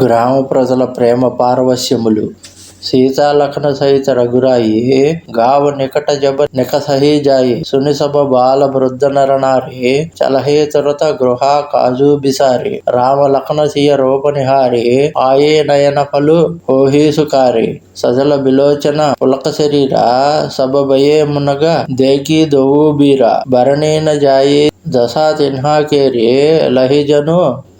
గ్రామ ప్రజల ప్రేమ పారవశ్యములు. సీతాలఖన సహిత రఘురాయి గావ నికట జబ నిక సహీ జాయి సుని సభ బాల వృద్ధ నరనారి చలహే తురత గృహ కాజు బిసారి రామ లఖన సియ రూప నిహారి ఆయే నయన ఫలు హోహీసుకారి సజల బిలోచన పులక శరీర సభ భయే మునగ దేకి దోవు బీర భరణీన జాయి దశా తిన్హా కేరి లహిజను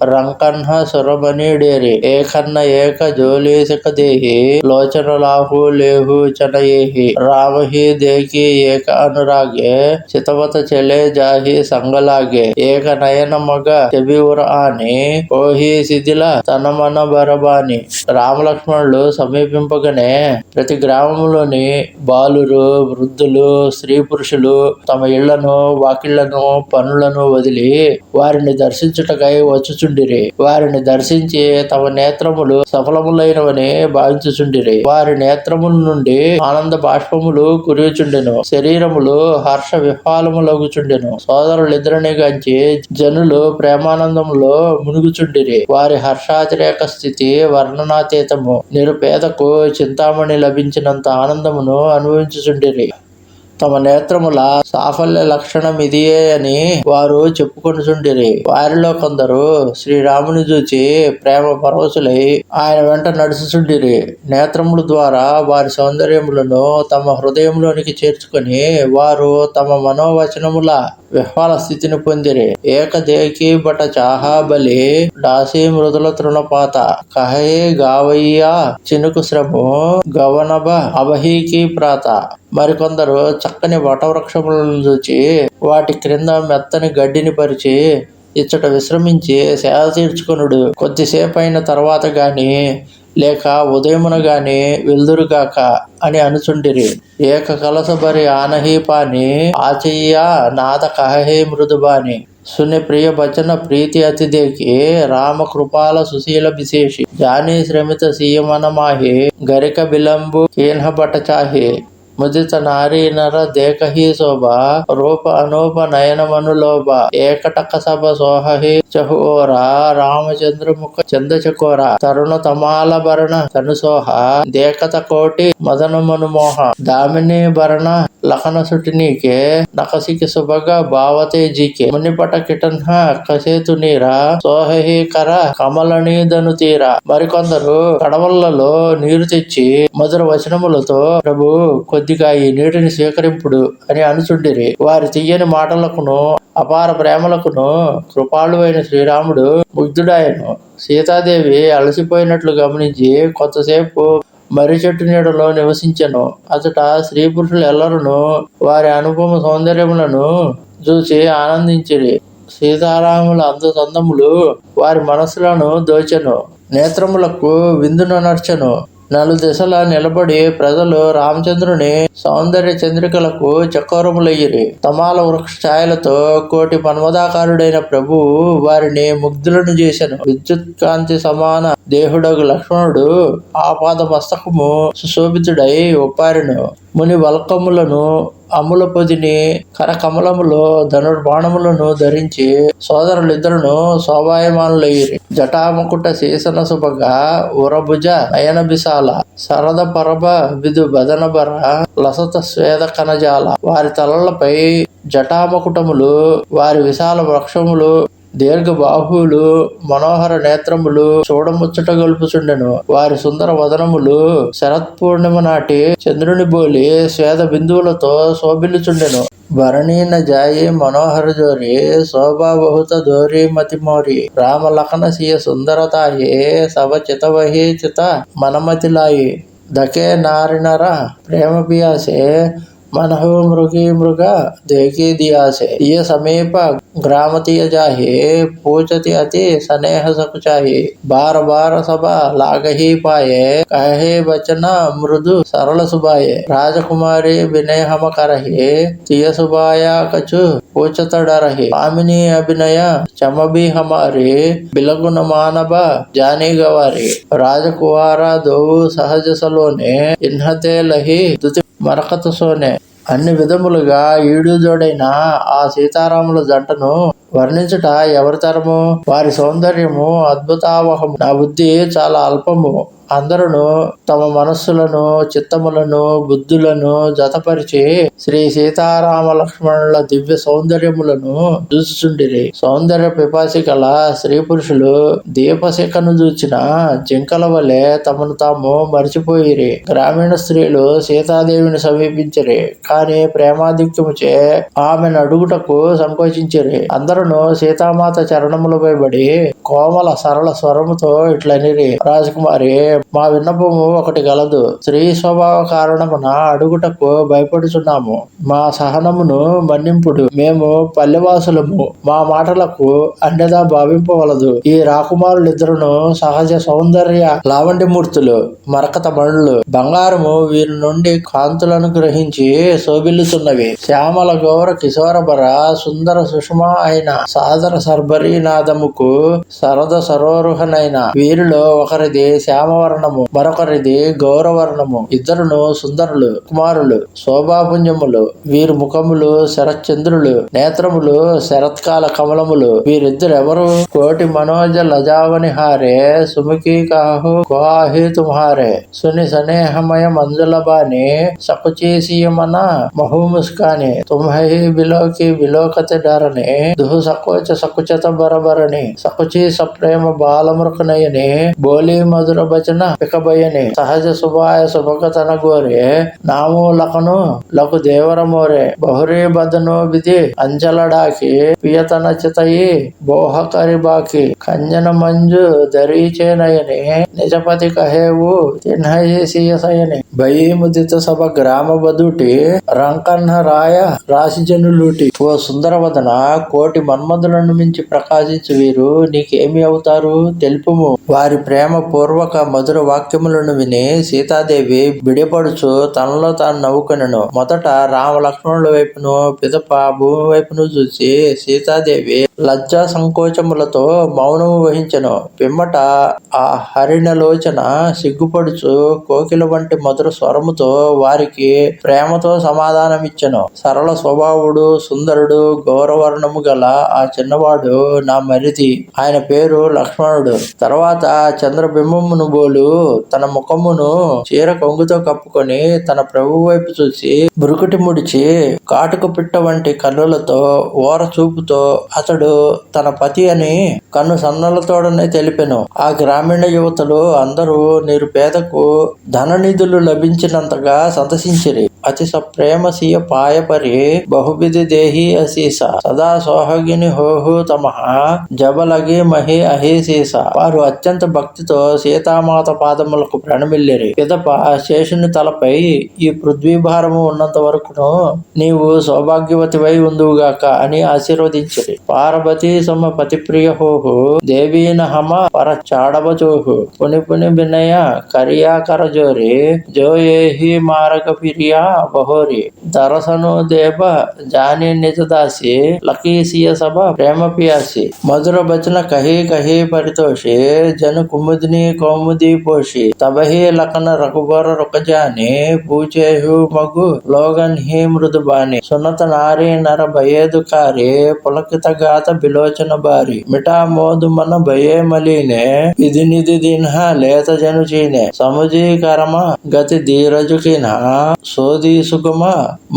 రంకన్హ సురమణి డేరి ఏకన్న ఏక జోలీసిక దేహి లోచన లాహు లేహు చనయేహి రామహి దేకి ఏక అనురాగే చితవత చెలే జాహి సంగలాగే ఏక నయన మగ చెబివుర ఆని ఓహి శిథిల తనమన బరబాని. రామలక్ష్మణులు సమీపింపగానే ప్రతి గ్రామంలోని బాలురు, వృద్ధులు, స్త్రీ పురుషులు తమ ఇళ్లను, వాకిళ్లను, పనులను వదిలి వారిని దర్శించుటకై వచ్చుచుండిరి. వారిని దర్శించి తమ నేత్రములు సఫలములైనవని భావించుచుండిరి. వారి నేత్రముల నుండి ఆనంద బాష్పములు కురియుచుండెను. శరీరములు హర్ష విహ్వాలములగుచుండెను. సోదరులిద్దరిని గంచి జనులు ప్రేమానందములో మునుగుచుండిరి. వారి హర్షాతిరేక స్థితి వర్ణనాతీతము. నిరుపేదకు చింతామణి లభించినంత ఆనందమును అనుభవించుచుండిరి. తమ నేత్రముల సాఫల్య లక్షణమిదియే అని వారు చెప్పుకొనుచుండిరి. వారిలో కొందరు శ్రీరాముని చూచి ప్రేమ పరవశులై ఆయన వెంట నడుచుచుండిరి. నేత్రముల ద్వారా వారి సౌందర్యములను తమ హృదయంలోనికి చేర్చుకొని వారు తమ మనోవచనముల విహ్వాల స్థితిని పొందిరి. ఏకదేకి బట చాహా బలి డాసి మృదుల తృణపాత కహే గావయ్యా చినుకు శ్రము గవనబ అబహీకి ప్రాత. మరికొందరు చక్కని వటవృక్షములను చూచి వాటి క్రింద మెత్తని గడ్డిని పరిచి ఇచ్చట విశ్రమించి సేద తీర్చుకొనుడు. కొద్దిసేపు అయిన తర్వాత గాని లేక ఉదయమున గాని వెల్దురుగాక అని అనుచుండిరి. ఏక కలస బరి ఆనహి పాని ఆచయ్యా నాద కహే మృదుబాని సుని ప్రియ భజన ప్రీతి అతిదేకి రామ కృపాల సుశీల విశేషి జాని శ్రమిత సీయమన మాహి గరిక బిలంబు కీన్హ బట చాహి ముదిత నారీ నర దేకహి శోభ రూప అనూప నయనమనులోభ ఏకటక సభ సోహి చహోర రామచంద్రముఖ చందచకోర తరుణ తమాల భరణ తనుసోహ దేకత కోటి మదన మనుమోహ దామిని భరణ లఖన సుటినీకే నకసికి సుభగ భావతే జీకే మునిపట కిటన్హ కసేతు నీరా సోహి కర కమలనీదను తీరా. మరికొందరు కడవళ్లలో నీరు తెచ్చి మధుర వచనములతో ప్రభు కొద్దిగా ఈ నీటిని స్వీకరింపుడు అని అనుచుండిరి. వారి తీయని మాటలకును అపార ప్రేమలకును కృపాళువైన శ్రీరాముడు ముగ్ధుడాయను. సీతాదేవి అలసిపోయినట్లు గమనించి కొంతసేపు మర్రి చెట్టు నీడలో నివసించెను. అతట స్త్రీ పురుషులు ఎల్లరును వారి అనుపమ సౌందర్యములను చూసి ఆనందించిరి. సీతారాముల అందచందములు వారి మనస్సులను దోచెను. నేత్రములకు విందునర్చెను. నలుదిశల నిలబడి ప్రజలు రామచంద్రుని సౌందర్య చంద్రికలకు చకోరములయ్యిరి. తమాల వృక్ష ఛాయలతో కోటి మన్మదాకారుడైన ప్రభువు వారిని ముగ్ధులను చేసెను. విద్యుత్ కాంతి సమాన దేహుడగు లక్ష్మణుడు ఆపాద మస్తకము సుశోభితుడై ఒప్పారెను. ముని వల్కములను అమ్ముల పొదిని కరకమలములో ధనుర్బాణములను ధరించి సోదరులిద్దరును శోభాయమానులయ్యిరి. జటాముకుట శీసన సుభగా ఉరభుజ నయన బిసాల శరద పరభ విధు బదనబర లసత స్వేద కనజాల. వారి తలలపై జటామకుటములు, వారి విశాల వృక్షములు, దీర్ఘ బాహువులు, మనోహర నేత్రములు చూడముచ్చట గొల్పుచుండెను. వారి సుందర వదనములు శరత్పూర్ణిమ నాటి చంద్రుని బోలి స్వేద బిందువులతో శోభిల్లుచుండెను. భరణీన జాయి మనోహర జోరి శోభా బహుత దోరి మతి మోరి రామ లఖన సియ సుందరతాయి సభ చితవహి చిత మనమతిలాయి దకే నారినర ప్రేమ పియాసే మనహు మృగి మృగ దేకి దియాసే ఇయ సమీప గ్రామతీయ జాహి పూచతి అతి సనేహ సకుచాహి బార బార సభ లాగహి పాయే కహే బచన మృదు సరళ సుబాయే రాజకుమారి వినయహమ కరహి తియ సుబాయా కచు పూచతడరహి పామిని అభినయ చమబి హమారి బిలగున మానబ జానీ గవారి రాజకువార దోవు సహజ సలోనే ఇన్హతే లహి దుతి మరకత సోనే అన్ని విధములుగా ఈడుజోడైన ఆ సీతారాముల జంటను వర్ణించుట ఎవరి తరము? వారి సౌందర్యము అద్భుతావహము. నా బుద్ధి చాలా అల్పము. అందరూ తమ మనస్సులను, చిత్తములను, బుద్ధులను జతపరిచి శ్రీ సీతారామ లక్ష్మణుల దివ్య సౌందర్యములను చూచుచుండిరి. సౌందర్య పిపాసి గల స్త్రీ పురుషులు దీపశిఖను చూచిన జింకల వలె తమను తాము మరిచిపోయిరి. గ్రామీణ స్త్రీలు సీతాదేవిని సమీపించిరి, కాని ప్రేమాధిక్యముచే ఆమెను అడుగుటకు సంకోచించిరి. అందరూ సీతామాత చరణములపై పడి కోమల సరళ స్వరముతో ఇట్లనిరి, రాజకుమారి, మా విన్నపము ఒకటి గలదు. స్త్రీ స్వభావ కారణమున అడుగుటకు భయపడుచున్నాము. మా సహనమును మన్నింపుడు. మేము పల్లెవాసులము. మా మాటలకు అన్యదా భావింపవలదు. ఈ రాకుమారులిద్దరును సహజ సౌందర్య లావణ్యమూర్తులు, మరకత మణులు. బంగారము వీరి నుండి కాంతులను గ్రహించి శోభిల్లుతున్నవి. శ్యామల గౌర కిశోరభర సుందర సుషమా అయిన సాదర సర్బరీ నాదముకు సరద సరోరుహనైన వీరిలో ఒకరిది శ్యామవర్ణము, మరొకరిది గౌరవర్ణము. ఇద్దరును సుందరులు, కుమారులు, శోభాపుంజములు. వీరి ముఖములు శరచంద్రులు, నేత్రములు శరత్కాల కమలములు. వీరిద్దరెవరు? కోటి మనోజ లజావని హారే సుముఖీ కాహు గుహాహి తుమ్హారే సుని సనేహమయ మంజులబాని సకుచీసియమన మహు ముస్కాని తుమ్హి బిలోకి బిలోకతి డరని దుహు సకోచ సకుచత బరబరని సకుచి సప్రేమ బాలమృకనయని బోలి మధుర భజన పికబయని సహజ శుభాయ శుభకతన గోరే నాము లకను లకు దేవర మోరే బహురీ బదను బిది అంచలడాకి పియతన చితయి బోహకరి బాకి కంజన మంజు దరీచేనయని నిజపతి కహేవు తిన్హయి సీయసయని భయీ ముదిత సభ గ్రామ బదుటి రంకన్న రాయ రాశిజనులూటి. ఓ సుందరవదన, కోటి మన్మధులను మించి ప్రకాశించు వీరు నీకేమి అవుతారు? తెలుపుము. వారి ప్రేమ పూర్వక మధుర వాక్యములను విని సీతాదేవి బిడిపడుచు తనలో తాను నవ్వుకొనెను. మొదట రామ లక్ష్మణుల వైపును, పిదప భూమి వైపును చూసి సీతాదేవి లజ్జా సంకోచములతో మౌనము వహించెను. పిమ్మట ఆ హరిణలోచన సిగ్గుపడుచు కోకిల వంటి మధుర స్వరముతో వారికి ప్రేమతో సమాధానమిచ్చెను. సరళ స్వభావుడు, సుందరుడు, గౌరవర్ణము గల ఆ చిన్నవాడు నా మరిది. ఆయన పేరు లక్ష్మణుడు. తర్వాత చంద్రబింబమును బోలు తన ముఖమును చీర కొంగుతో కప్పుకొని తన ప్రభు వైపు చూసి బురుకుటి ముడిచి కాటుక పిట్ట వంటి కన్నులతో ఓర చూపుతో అతడు తన పతి అని కన్ను సన్నలతోడనే తెలిపెను. ఆ గ్రామీణ యువతలు అందరూ నిరుపేదకు ధననిధులు లభించినంతగా సంతసించిరి. అతి సప్రేమ సీయ పాయపరి బహువిధి దేహి అసీస సదా సోహగిని హోహు తమహ జబలగి మహి అహీసీస. వారు అత్యంత భక్తితో సీతామాత పాదములకు ప్రణమిల్లిరి. పిదప శేషుని తలపై ఈ పృథ్వీభారము ఉన్నంత వరకును నీవు సౌభాగ్యవతివై ఉందువుగాక అని ఆశీర్వదించిరి. పార్వతీ సమ పతిప్రియ హోహు దేవీన హమ పర చాడబచోహు పుని పుని బినయ కరియా కరజోరి జోయేహి మారక పిరియా బహోరి దరసను దేవ జాని నిజదాసి లకీసియ సభ ప్రేమ పియాసి మధుర బచన కహి కహి పరితోషి జను కుముదిని కౌముది పోషి తబహి లకన రఘుబర రుకజాని పూచేహు మగు లోగన్ హి మృదుబాని సున్నత నారి నర భయేదుకారి పులకిత గాత బిలోచన బారి మిఠా మోదు మన భయే మలీనే ఇది నిధి దిన్హ లేత జను చీనే సముజీ కరమ గతి ధీరజుకిన సోది సుగమ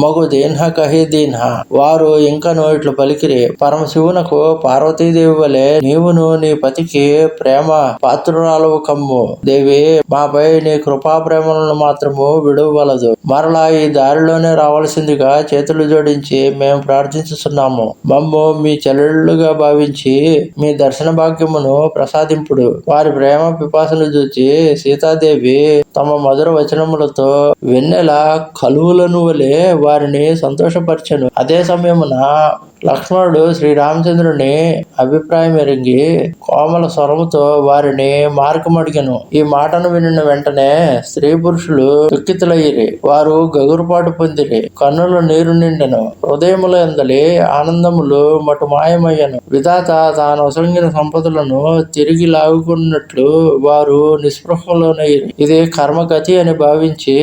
మగు దీన్హ కహి దీన్హ. వారు ఇంకను ఇట్లు పలికిరి, పరమశివునకు పార్వతీదేవి వలె నీవును నీ పతికి ప్రేమ పాత్రురాలవు కమ్ము. దేవి, మాపై నీ కృపా ప్రేమలను మాత్రము విడువలదు. మరలా ఈ దారిలోనే రావాల్సిందిగా చేతులు జోడించి మేము ప్రార్థించుతున్నాము. మమ్ము మీ చెల్లెళ్ళుగా భావించి మీ దర్శన భాగ్యమును ప్రసాదింపుడు. వారి ప్రేమ పిపాసను చూచి సీతాదేవి తమ మధుర వచనములతో వెన్నెల కలువులను వలె వారిని సంతోషపరచెను. అదే సమయమున లక్ష్మణుడు శ్రీరామచంద్రుని అభిప్రాయం ఎరిగి కోమల స్వరముతో వారిని మార్గమడిగెను. ఈ మాటను వినిన వెంటనే స్త్రీ పురుషులు దుఃఖితులయ్యిరి. వారు గగురుపాటు పొందిరి. కన్నుల నీరు నిండెను. హృదయముల ఎందలి ఆనందములు మటు మాయమయ్యను. విధాత తాను ఒసంగిన సంపదలను తిరిగి లాగుకున్నట్లు వారు నిస్పృహలోనయ్యిరి. ఇది కర్మగతి అని భావించి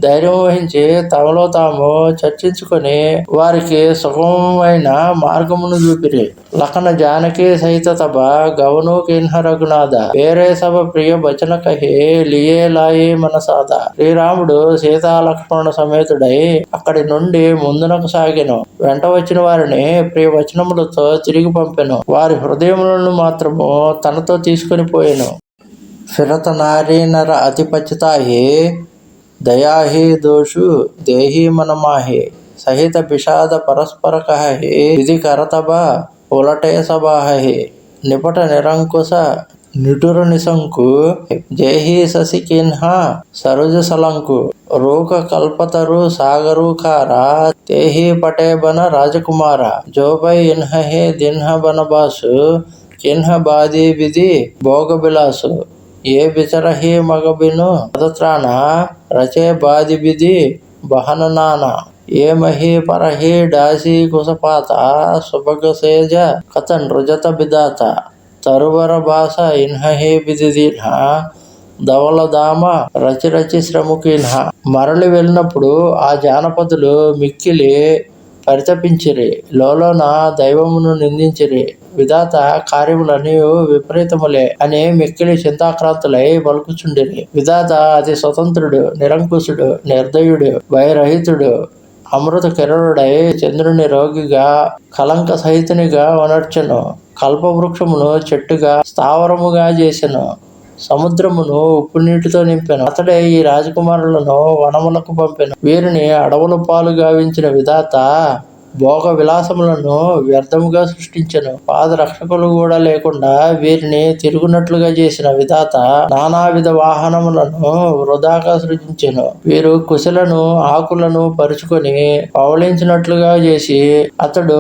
ధైర్యం వహించి తమలో తాము చర్చించుకొని వారికి సుగమమైన మార్గమును చూపిరి. లఖన జానకి సహిత తబ గవను కిన్హ రఘునాథ వేరే సభ ప్రియ వచన కహే లియే లాయే మనసాద. శ్రీరాముడు సీతా లక్ష్మణ సమేతుడై అక్కడి నుండి ముందునకు సాగెను. వెంట వచ్చిన వారిని ప్రియ వచనములతో తిరిగి పంపెను. వారి హృదయములను మాత్రము తనతో తీసుకొని పోయెను. ఫిరత నారీ నర అతి పచితాహి దయాహి దోషు దేహి మనమాహి సహిత విషాద పరస్పర కహి విధి కరతబ ఉలటే సబాహి నిపట నిరంకుశ నిటుర నిశంకు జేహి శశి కిన్హ సరుజ సలంకు రూక కల్పతరు సాగరు కారా తేహి పటే బన రాజకుమార జోపై ఇన్హే దిన్హ బనబాసు కిన్హ బాది విధి భోగ బిలాసు ఏ బిచరహి మగబిను పదత్రాణ రచే బాది బిధి బహన నాన ఏ మహి పరహి డాసి కుసపాత సుభగసేజ కథ నృజత బిదాత తరువర భాష ఇన్హే బిదిదిన్హ ధవలదామ రచి రచి శ్రముకిన్హ. మరలి వెళ్ళినప్పుడు ఆ జానపదులు మిక్కిలి పరితపించిరి. లోలోన దైవమును నిందించిరి. విధాత కార్యములన్నీ విపరీతములే అని మిక్కిలి చింతాక్రాంతులై పలుకుచుండిరి. విధాత అతి స్వతంత్రుడు, నిరంకుశుడు, నిర్దయుడు, భయరహితుడు, అమృత కిరణుడై చంద్రుని రోగిగా కలంక సహితునిగా వనర్చెను. కల్పవృక్షమును చెట్టుగా స్థావరముగా చేసెను. సముద్రమును ఉప్పు నీటితో నింపెను. అతడే ఈ రాజకుమారులను వనములకు పంపెను. వీరిని అడవుల పాలు గావించిన విధాత భోగ విలాసములను వ్యర్థముగా సృష్టించెను. పాదరక్షకులు కూడా లేకుండా వీరిని తిరుగునట్లుగా చేసిన విధాత నానావిధ వాహనములను వృధాగా సృజించెను. వీరు కుశలను ఆకులను పరుచుకొని పవళించినట్లుగా చేసి అతడు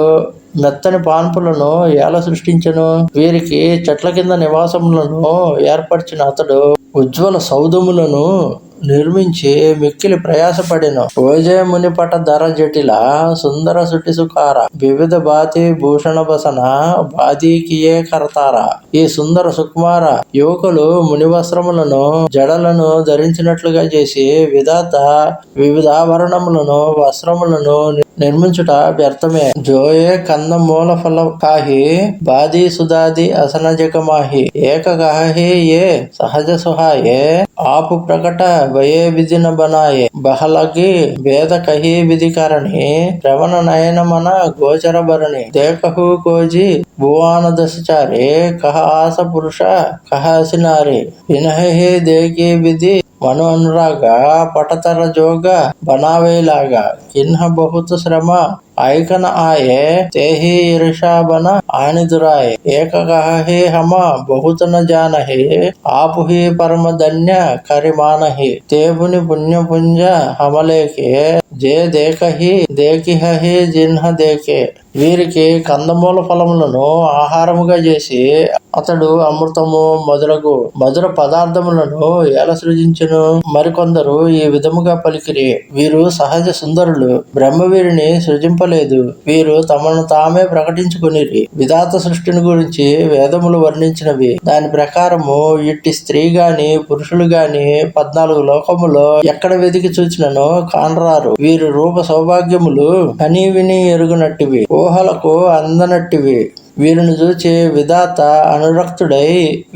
మెత్తని పాన్పులను ఎలా సృష్టించెను. వీరికి చెట్ల కింద నివాసములను ఏర్పరిచిన అతడు ఉజ్వల సౌధములను నిర్మించి మిక్కిలి ప్రయాసపడెను. రోజేముని పట ధర జటిల సుందర సుటి సుకార వివిధ బాతి భూషణ బసన బాధీకియే కరతార. ఈ సుందర సుకుమార యువకులు ముని వస్త్రములను జడలను ధరించినట్లుగా చేసి విధాత వివిధాభరణములను వస్త్రములను నిర్మించుట వ్యర్థమే. జోయే కంద మూల ఫల కాహి బాది సుదాది అసనజకమాహి ఏక కహి ఏ సహజ సుహాయే ఆపు ప్రకట భయే విధిన బనాయే బహలగి వేద కహి విధికరణి శ్రవణ నయన మన గోచర భరణి దేకహు కోజి భువాన దశచారే కహ ఆస పురుష కహ అసినారి వినహి దేకి విధి మను అనురాగ పటతర జోగ బనావేలాగా కిన్హ బహుత శ్రమ ఐకన ఆయే తేహి ఇరుషాబన ఆనిదురాయే ఏక కహి హమ బహుత న జానహి ఆపుహి పరమ ధన్య కరిమానహి తేబుని పుణ్య పుంజ హమలేకే జే దేకహి దేకిహి జిన్హ దేకే. వీరికి కందమూల ఫలములను ఆహారముగా చేసి అతడు అమృతము మొదలగు మధుర పదార్థములను ఎలా సృజించును. మరికొందరు ఈ విధముగా పలికిరి. వీరు సహజ సుందరులు, బ్రహ్మ వీరిని సృజింపలేదు. వీరు తమను తామే ప్రకటించుకునిరి. విధాత సృష్టిని గురించి వేదములు వర్ణించినవి. దాని ప్రకారము ఇట్టి స్త్రీ గాని పురుషులు గాని 14 లోకములో ఎక్కడ వెతికి చూచినను కానరారు. వీరి రూప సౌభాగ్యములు కని విని ఎరుగునట్టివి, ఊహలకు అందనట్టివి. వీరిని చూచి విధాత అనురక్తుడై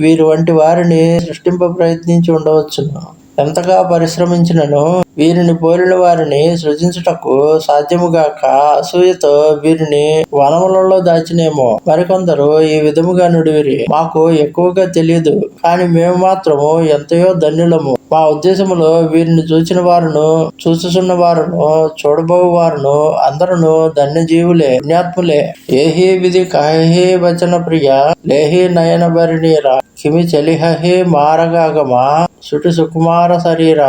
వీరి వంటి వారిని సృష్టింప ప్రయత్నించి ఉండవచ్చును. ఎంతగా పరిశ్రమించినను వీరిని పోలిన వారిని సృజించుటకు సాధ్యముగాక అసూయతో వీరిని వనములలో దాచినేమో. మరికొందరు ఈ విధముగా నుడివిరి. మాకు ఎక్కువగా తెలియదు, కాని మేము మాత్రము ఎంతయో ధన్యులము. మా ఉద్దేశములో వీరిని చూచిన వారును చూచుచున్న వారును చూడబోవు వారును అందరును ధన్యజీవులే, పుణ్యాత్ములే. ఏహి విధి కహి వచన ప్రియ లేహి నయన భరిణీర కిమి చలిహి మారగాగమా సుటి సుకుమార శరీర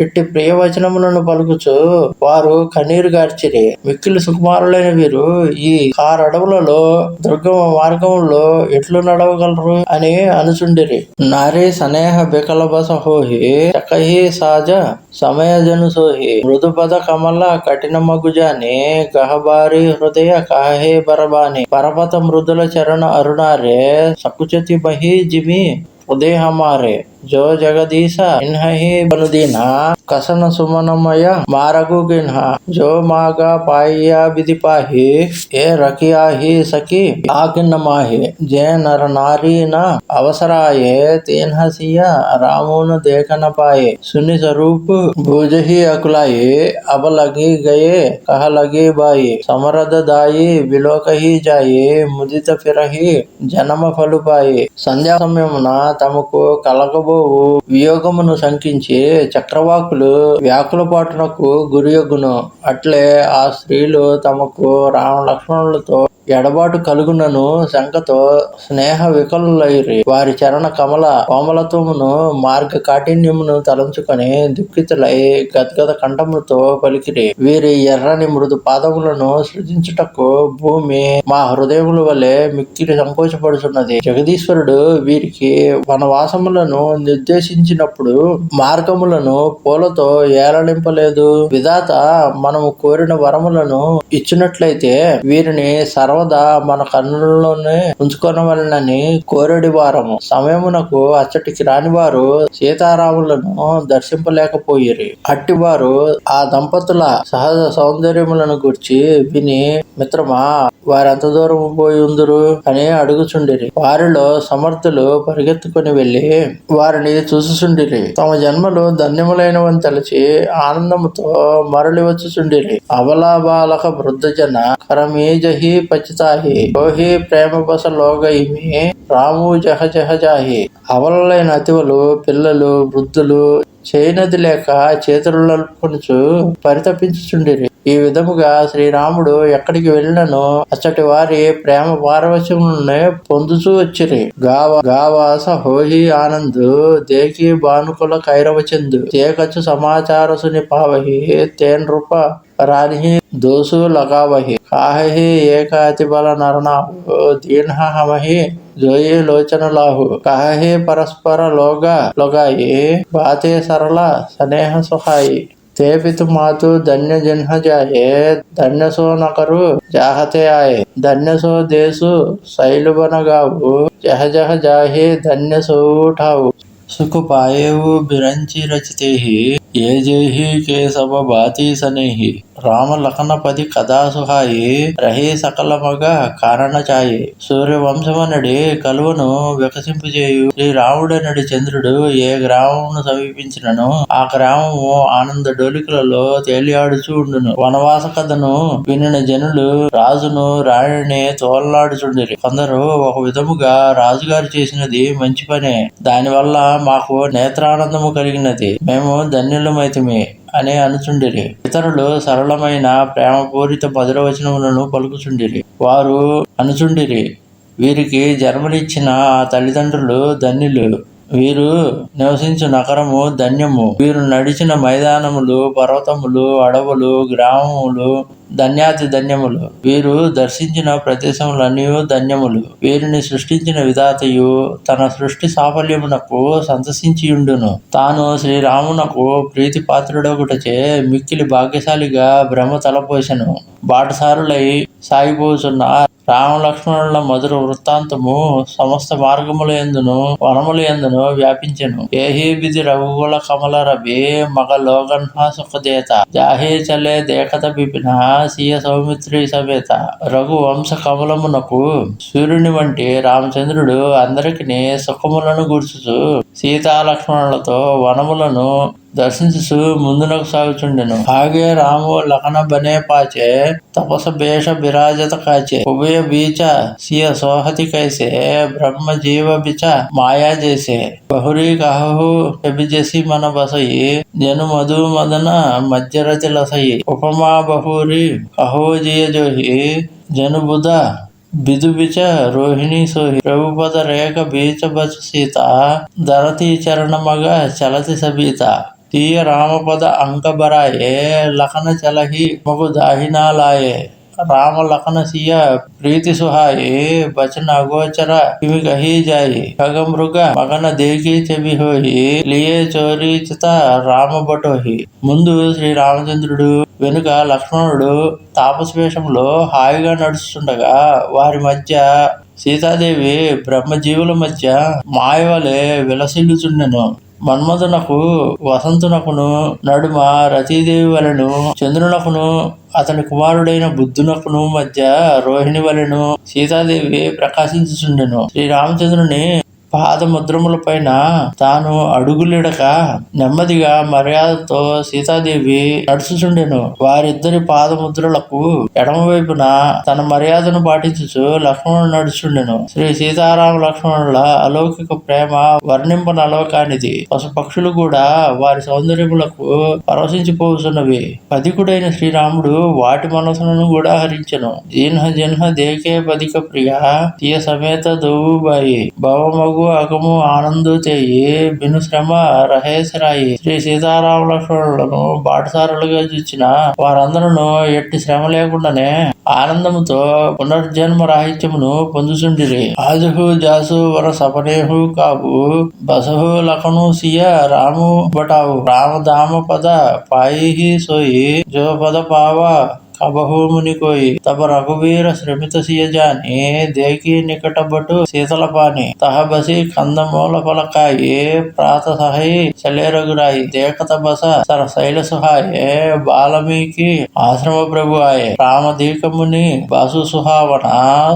ఇట్టి ప్రియవచనములను పలుకుచు వారు కన్నీరు గార్చిరి. మిక్కిలి సుకుమారులైన వీరు ఈ కారడవులలో దుర్గమ మార్గములో ఎట్లు నడవగలరు అని అనుచుండిరి. నారీ సనేహ బికలబస హోహి చకహి సాజ సమయజను సోహి మృదుపద కమల కఠిన మగుజాని గహబారి హృదయ కాహే బరబాని పరపత మృదుల చరణ అరుణారే సకుచతి మహి జిమి ఉదయ హమారే जो जगदीश इन्हि बनुदीना कसन सुमनमय मारगु गिन्हा जो मागा पाइया विधि पाही ए रखिया ही सकी आकिन माही जे नर नारी न अवसराये तेन हसिया रामुन देख न पाए सुनि स्वरूप भुज ही अकुलाये अब लगी गए कह लगे बाई समरद दाई विलोक ही जाये मुदित फिरही जन्म फलु पाए संध्या సమయమున తమకు కలగబో వియోగమును శంకించి చక్రవాకులు వ్యాకుల పాటునకు గురియొగ్గును. అట్లే ఆ స్త్రీలు తమకు రామ లక్ష్మణులతో ఎడబాటు కలుగునను శంకతో స్నేహ వికలులైరి. వారి చరణ కమల కోమలత్వమును మార్గ కాఠిన్యమును తలంచుకొని దుఃఖితులై గద్గద కంఠములతో పలికిరి. వీరి ఎర్రని మృదు పాదములను సృజించుటకు భూమి మా హృదయముల వలె మిక్కిలి సంకోచపడుతున్నది. జగదీశ్వరుడు వీరికి వనవాసములను నిర్దేశించినప్పుడు మార్గములను పూలతో ఏలనింపలేదు. విధాత మనము కోరిన వరములను ఇచ్చినట్లయితే వీరిని సర్వదా మన కన్నులలోనే ఉంచుకొనవలనని కోరడి వారము. సమయమునకు అచ్చటికి రాని వారు సీతారాములను దర్శింపలేకపోయిరి. అట్టివారు ఆ దంపతుల సహజ సౌందర్యములను గురించి విని మిత్రమా వారెంత దూరము పోయి ఉందురు అని అడుగుచుండిరి. వారిలో సమర్థులు పరిగెత్తుకుని వెళ్లి వారిని చూసుచుండిరి. తమ జన్మలు ధన్యములైనవని తలచి ఆనందముతో మరలి వచ్చుచుండిరి. అబలాబాలక వృద్ధజన కరమీజహి పచితాహి ఓహి ప్రేమ బస లోగయిమి రాము జహ జహ జాహి. అవలైన అతివలు పిల్లలు వృద్ధులు చేయనది లేక చేతులనుచు పరితపించుచుండిరి. ఈ విధముగా శ్రీరాముడు ఎక్కడికి వెళ్ళినను అచ్చటి వారి ప్రేమ పారవశ్యములను పొందుచూ వచ్చిరి. గావాస హోహి ఆనందు దేకి భానుకుల కైరవచందు తేకచు సమాచార సుని పావహి తేన్ రూప రాని దోసు లగావహి కాహి ఏకాతి బల నరనాహు దీన్హ హమహి జోయి లోచనలాహు కాహి పరస్పర లోగాయి బాతే సరళ సనేహ సుహాయి తేపితు మాతు ధన్య జన్హ జాహే ధన్య సో నకరు జాహతే ఆయే ధన్య సో దేశు శైలుబనగావు జహ జహ జాహే ధన్య సోఠావు सुख पाएहु बिरंची रचते ही ये जेहि के सब बाती सनेहि రామ లఖన పది కథా సుహాయి రహే సకల మగ కారణ చాయి సూర్యవంశమనడి కలువను వికసింపజేయు శ్రీరాముడనడి చంద్రుడు ఏ గ్రామమును సమీపించినను ఆ గ్రామము ఆనంద డోలికలలో తేలియాడుచూ ఉండును. వనవాస కథను వినిన జనులు రాజును రాణిని తోలలాడుచుండిరి. కొందరు ఒక విధముగా రాజుగారు చేసినది మంచి పనే, దానివల్ల మాకు నేత్రానందము కలిగినది, మేము ధన్యులమైతిమి అని అనుచుండిరి. ఇతరులు సరళమైన ప్రేమపూరిత మధుర వచనములను పలుకుచుండిరి. వారు అనుచుండిరి, వీరికి జన్మనిచ్చిన ఆ తల్లిదండ్రులు ధన్యులు, వీరు నివసించు నగరము ధన్యము, వీరు నడిచిన మైదానములు పర్వతములు అడవులు గ్రామములు ధన్యాతి ధన్యములు, వీరు దర్శించిన ప్రదేశములన్నీ ధన్యములు. వీరిని సృష్టించిన విధాతయు తన సృష్టి సాఫల్యమునకు సంతసించియుండును. తాను శ్రీరామునకు ప్రీతి పాత్రుడొకటచే మిక్కిలి భాగ్యశాలిగా బ్రహ్మ తలపోసెను. బాటసారులై సాగిపోచున్న రామలక్ష్మణుల మధుర వృత్తాంతము సమస్త మార్గముల యందును వనముల యందును వ్యాపించెను. ఏహి బిది రఘుకుల కమల రవి మగ లోగన్హ సుఖదేత జాహే చలే దేకత బిపిన సీయ సౌమిత్రి సమేత. రఘు వంశ కమలమునకు సూర్యుని వంటి రామచంద్రుడు అందరికి సుఖములను గూర్చుచు సీతాలక్ష్మణులతో వనములను దర్శించు ముందునకు సాగుచుండెను. ఆగే రాము లఖన బనే పాచే తపస భేష బిరాజత కాచే ఉభయ బీచ సియ సోహతి కైసే బ్రహ్మ జీవ బిచ మాయా జేసే బహురీ కహు ఎబిజసి మన బసయి జను మధు మదన మధ్యరతి లసయి ఉపమా బహురీ కహో జియ జోహి జను బుధ బిదు బిచ రోహిణి సోహి ప్రభుపద రేఖ బీచ బచ సీత ధరతి చరణ మగ చలతి సబీత తీయ రామపద అంకబరాయే లఖన చలహి మగు దాహినాలాయే राम लखन सिया प्रीति सुहाई बचन अगोचर किमि कही जाई खग मृग मगन देखी చెవి హోయి లియే చోరీ చిత రామ బటోహి. ముందు శ్రీ రామచంద్రుడు, వెనుక లక్ష్మణుడు తాపస్వేషంలో హాయిగా నడుస్తుండగా వారి మధ్య సీతాదేవి బ్రహ్మజీవుల మధ్య మాయవలే విలసిల్లుచుండెను. మన్మధునకు వసంతునకును నడుమ రతీదేవి వలెను, చంద్రునకును అతని కుమారుడైన బుద్ధునకును మధ్య రోహిణి వలెను సీతాదేవి ప్రకాశించుచుండెను. శ్రీరామచంద్రుని పాదముద్రముల పైన తాను అడుగులిడక నెమ్మదిగా మర్యాదతో సీతాదేవి నడుచుచుండెను. వారిద్దరి పాదముద్రలకు ఎడమవైపున తన మర్యాదను పాటించుచు లక్ష్మణుడు నడుచుండెను. శ్రీ సీతారామ లక్ష్మణుల అలౌకిక ప్రేమ వర్ణింపనలవకానిది. పశుపక్షులు కూడా వారి సౌందర్యములకు పరవశించిపోతున్నవి. పదికుడైన శ్రీరాముడు వాటి మనసులను కూడా హరించెను. జిన్హ జిన్హ దేకే పదిక ప్రియ తీయ సమేత దోవుబాయి భవమగు అగము ఆనందు చేయి బిను శ్రమ రహేశరాయి. శ్రీ సీతారామ లక్ష్మణులను బాటసారులుగా చూచిన వారందరూ ఎట్టి శ్రమ లేకుండానే ఆనందముతో పునర్జన్మ రాహిత్యమును పొందుచుండిరి. ఆజుహు జాసు వర సపనేహు కావు బసహు లఖను సియ రాము బటావు రామధామ పద పాయి సోయి జో పద పావా అబహూముని కోయి తప రఘువీర శ్రమిత సియ జాని దేకి నికట బటు శీతల పాని తహబసి కందమూల ఫలకాయి ప్రాత సహై చలేరగురాయి దేకత బస సర శైల సుహాయే బాలమీకి ఆశ్రమ ప్రభు ఆయే రామదీకముని బాసు సుహావన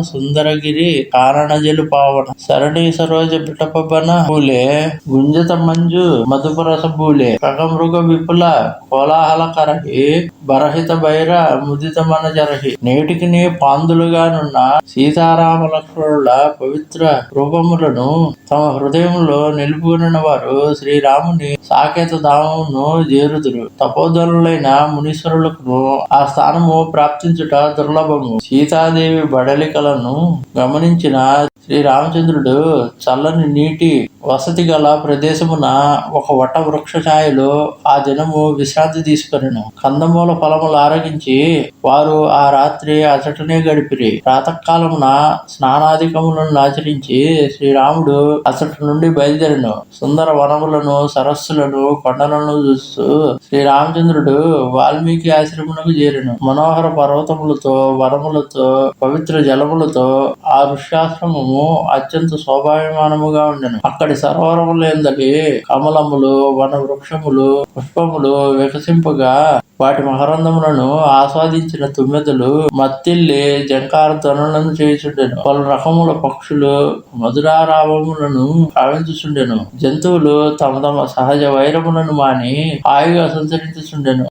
సుందరగిరి కారణ జలు పావన సరణి సరోజ బిటపబన పూలే గుంజత మంజు మధుపరస బూలే కగమృగ విపుల కోలాహల కరహి బరహిత బైర ముదిత మన జరహి. నేటికి పాందులుగానున్న సీతారామ లక్ష్మణుల పవిత్ర రూపములను తమ హృదయంలో నిలుపుకున్న వారు శ్రీరాముని సాకేత ధామమును చేరుదురు. తపోధనులైన మునీశ్వరులకు ఆ స్థానము ప్రాప్తించుట దుర్లభము. సీతాదేవి బడలికలను గమనించిన శ్రీరామచంద్రుడు చల్లని నీటి వసతి గల ప్రదేశమున ఒక వట వృక్ష ఛాయలో ఆ దినము విశ్రాంతి తీసుకొనెను. కందమూల ఫలములు ఆరగించి వారు ఆ రాత్రి అచటనే గడిపిరి. ప్రాతకాలమున స్నానాధికములను ఆచరించి శ్రీరాముడు అచట నుండి బయలుదేరెను. సుందర వనములను, సరస్సులను, కొండలను చూస్తూ శ్రీరామచంద్రుడు వాల్మీకి ఆశ్రమునకు చేరెను. మనోహర పర్వతములతో, వనములతో, పవిత్ర జలములతో ఆ ఋష్యాశ్రమము అత్యంత శోభాయమానముగా ఉండెను. అక్కడి సరోవరములందలి కమలములు, వన వృక్షములు, పుష్పములు వికసింపగా వాటి మకరందములను ఆస్వాదించిన తుమ్మెదలు మత్తిల్లి జంకార ధ్వనులను చేయుచుండెను. పలు రకముల పక్షులు మధురారావములను కావించుచుండెను. జంతువులు తమ తమ సహజ వైరములను మాని హాయిగా సంచరించుచుండెను.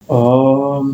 ఓం